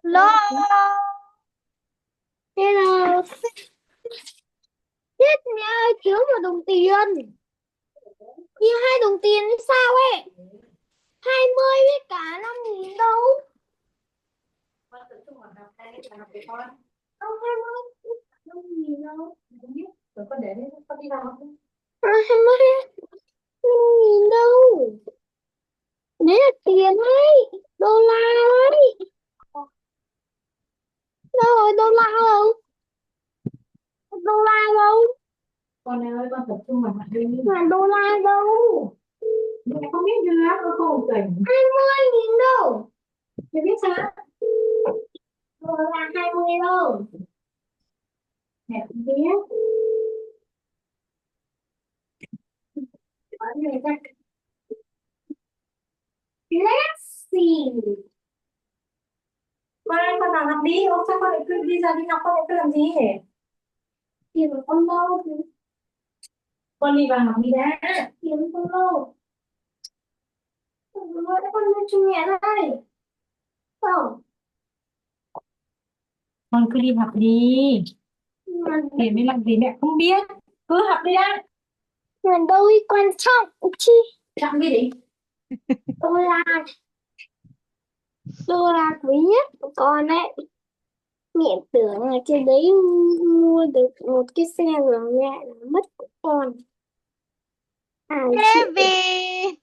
Hello. Hello. Chết mẹ ơi, thiếu một đồng tiền. Như 2 đồng tiền hay sao ấy. 20 với cả 5.000 đâu. Không 20, 5.000 đâu. Rồi con để đấy, con đi vào không? 20, 5.000 đâu. Đấy là tiền ấy. Đô la ấy. Đâu rồi đô la đâu? Đô la đâu? Con này ơi, con tập trung vào mặt đi. Mà đô la đâu? Mẹ không biết nữa, con không tỉnh. 20.000 đâu? Mẹ biết sao? Đô la 20 đâu? Mẹ không biết. Ở đây ra. Let's see. Con ơi, con vào học đi. Ôi, sao con lại cứ đi ra đi học, con lại cứ làm gì? Tiền của con đâu? Con đi vào học đi đã. Tiền của con đâu? Con đưa cho mẹ đây. Không. Con cứ đi học đi. Mà, Để mới làm gì mẹ không biết. Cứ học đi đã. mà đâu ý quan trọng chi. Chọn đi đi. Đô la. Đô la quý nhất của con ấy. Mẹ tưởng là trên đấy mua được một cái xe rồi mẹ là mất của con. Chịu. Kevin!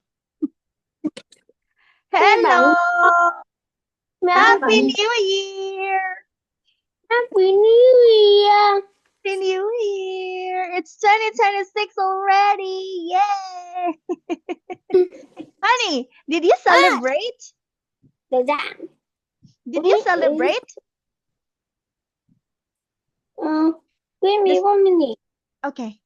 Mẹ bảo Hello! mẹ ơi, Happy New Year! Happy New Year. Happy New Year! It's 2026 already! Yay! Honey, did you celebrate? Được dạng. Did you celebrate? Give me This- 1 minute. Okay.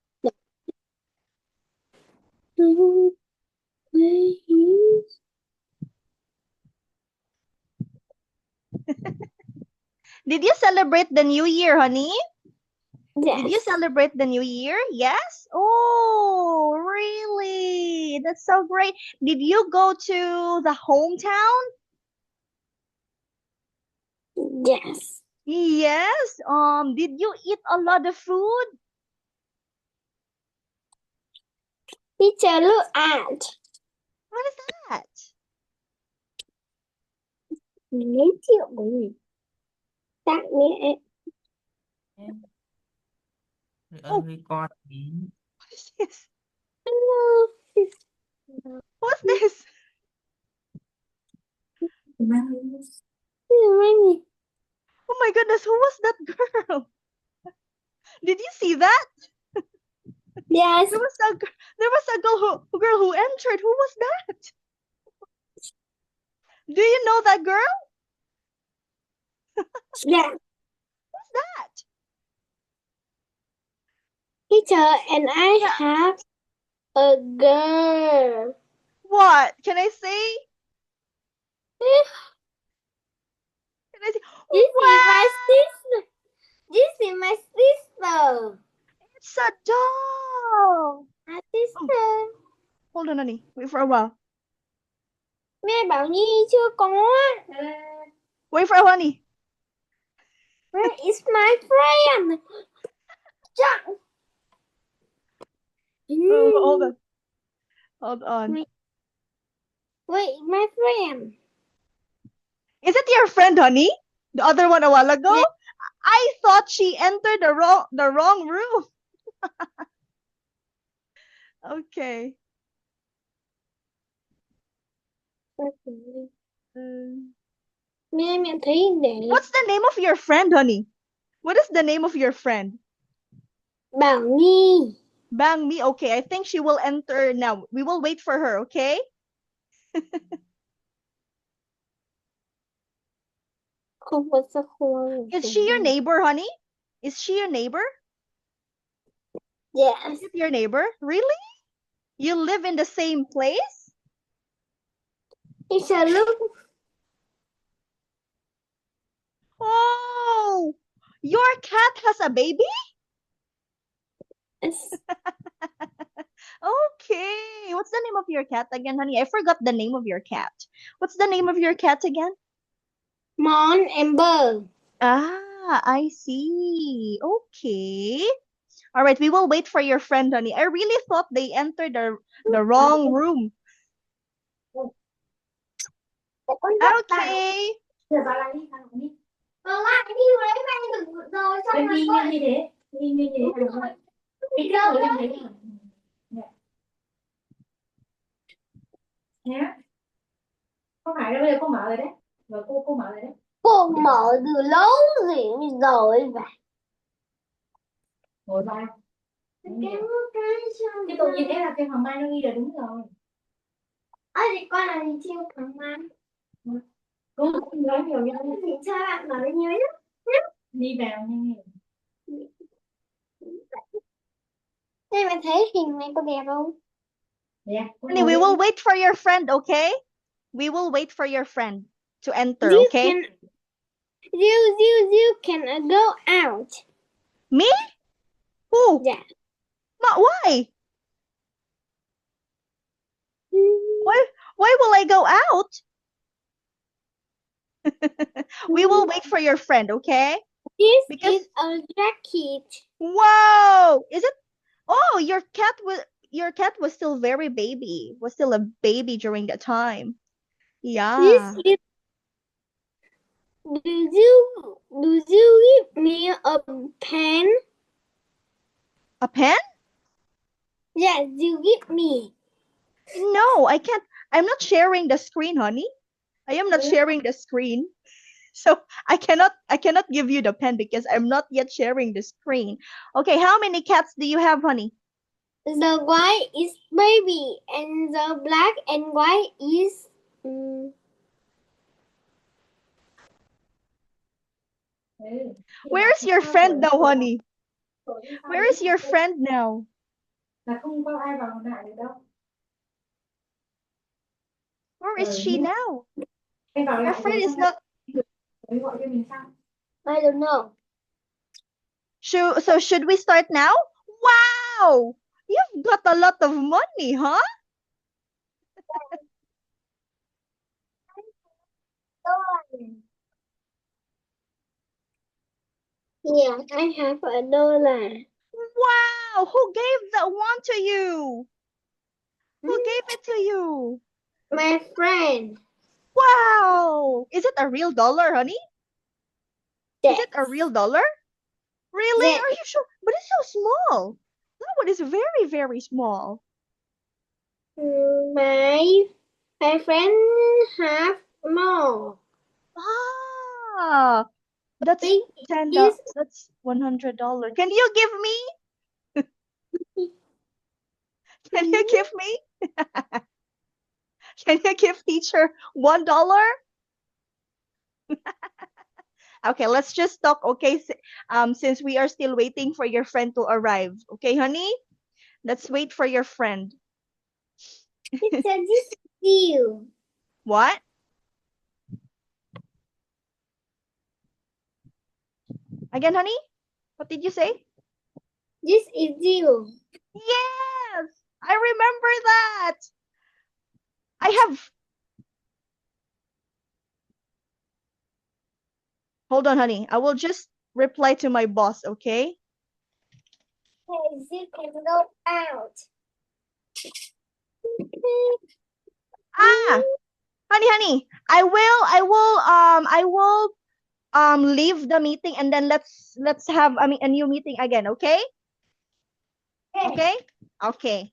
Did you celebrate the New Year, honey? Yes. Did you celebrate the New Year? Yes? Oh, really? That's so great. Did you go to the hometown? Yes. Yes. Did you eat a lot of food? Teacher, look at. What is that? Mình lấy triệu của mình. Tặng mẹ. Ơi con đi. What is this? Hello. What's this? Oh my goodness, who was that girl? Did you see that? Yes. There was a girl who entered. Who was that? Do you know that girl? Yeah. Who's that? Teacher, and I have a girl. What? Can I say? Can I say? This is my Wow! sister. This is my sister. It's a doll. My sister. Hold on, honey. Wait for a while. Mẹ bảo Nhi chưa có. Wait for a while, honey. Where is my friend? Chuck. Oh, hold on. Hold on. Wait, my friend. Is it your friend, honey? The other one a while ago? Yeah. I thought she entered the wrong room. Okay. Mẹ thấy để What's the name of your friend, honey? What is the name of your friend? Bảo Nhi. Bang me. Okay, I think she will enter now. We will wait for her, okay? Không có sao không. Is she your neighbor, honey? Is she your neighbor? Yes. Is it your neighbor? Really? You live in the same place? Teacher, look. Oh, your cat has a baby? Yes. Okay. What's the name of your cat again, honey? I forgot the name of your cat. What's the name of your cat again? Mon Amber. Ah, I see. Okay. All right, we will wait for your friend, honey. I really thought they entered the wrong room. Để con gấp vào. Okay. Giờ bà lại đi, bà lại đi. Con lại đi lấy mang được rồi xong Em rồi đi con. như thế, đi như thế. Đi cái thời em thấy nhé. Không phải đâu, bây giờ cô mở rồi đấy. Rồi cô mở rồi đấy. Cô mở từ lâu rồi và Ngồi ba. cái xong Cái tôi nhìn thấy là cái Hoàng Mai nó ghi là đúng rồi. thì con là gì chiêu thằng man. Cô không nói nhiều như thế. Thì sao bạn bảo nhớ nhá. Đi vào nhanh. Đây mày thấy hình này có đẹp không? Dạ. Honey, we will wait for your friend, okay? We will wait for your friend to enter, You okay? can you can go out. Me? Who? Yeah. Why? Why will I go out? We will wait for your friend, okay? This Because- is a jacket. Wow! Is it? Oh, your cat was still very baby. Was still a baby during that time. Yeah. This is. Do you give me a pen? A pen? Yes, you give me. No, I can't. I'm not sharing the screen, honey. I am not sharing the screen. So I cannot give you the pen because I'm not yet sharing the screen. Okay, how many cats do you have, honey? The white is baby, and the black and white is. Where is your friend now, honey? Where is your friend now? Là không có ai vào lại được đâu. Where is she now? Em vào Your lại friend rồi is xong not. rồi gọi cho mình sao? I don't know. So should we start now? Wow! You've got a lot of money, huh? Yeah, I have $1. Wow! Who gave that one to you? Who gave it to you? My friend. Wow! Is it a real dollar, honey? Is Yes. it a real dollar? Really? Yes. Are you sure? But it's so small. That one is very, very small. My friend have more. Ah, that's Big $10. is That's $100. Can you give me? Can you give me? Can you give teacher $1? Okay, let's just talk. Okay, since we are still waiting for your friend to arrive. Okay, honey, let's wait for your friend. It says this is you. What? Again, honey? What did you say? This is you. Yes, I remember that. I have. Hold on, honey. I will just reply to my boss, okay? Yes, you can go out. Ah, honey, I will leave the meeting and then let's have a new meeting again, okay? Okay? Okay.